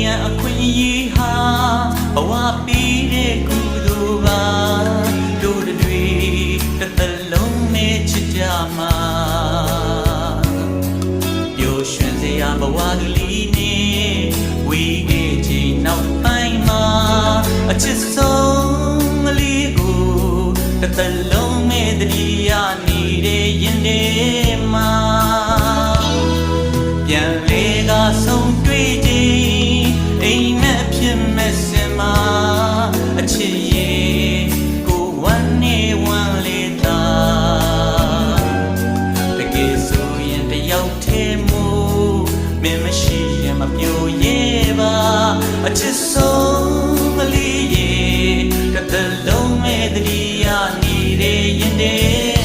ရန်အခွင့်အရေးဟာဘဝပေးတဲ့ကုသိုလ်ပါတို့တွေတစ်သလုံးနဲ့ချစ်ကြမှာပျော်ရွှင်စရာဘဝကလေးနဲ့ဝေးခဲ့ချိန်နောက်ပိုင်းမှာအချစ်ဆုံးကလေးကိုတစ်သလုံးနဲ့တတိယနေတဲ့ရင်ထဲမှာပြန်လေကဆုံးတွေ့ခြင်းအိမ်မက်ဖြစ်မဲ့စင်မှာအချစ်ရဲ့ကိုဝမ်းနေဝမ်းလေသာတကယ်ဆိုရင်တယောက်တည်းမို့မင်းမရှိရင်မပြိုရဲ့ပါအချစ်ဆုံးကလေးရဲ့တစ်သလုံးမဲ့တတိယနေတဲ့ရင်ထဲ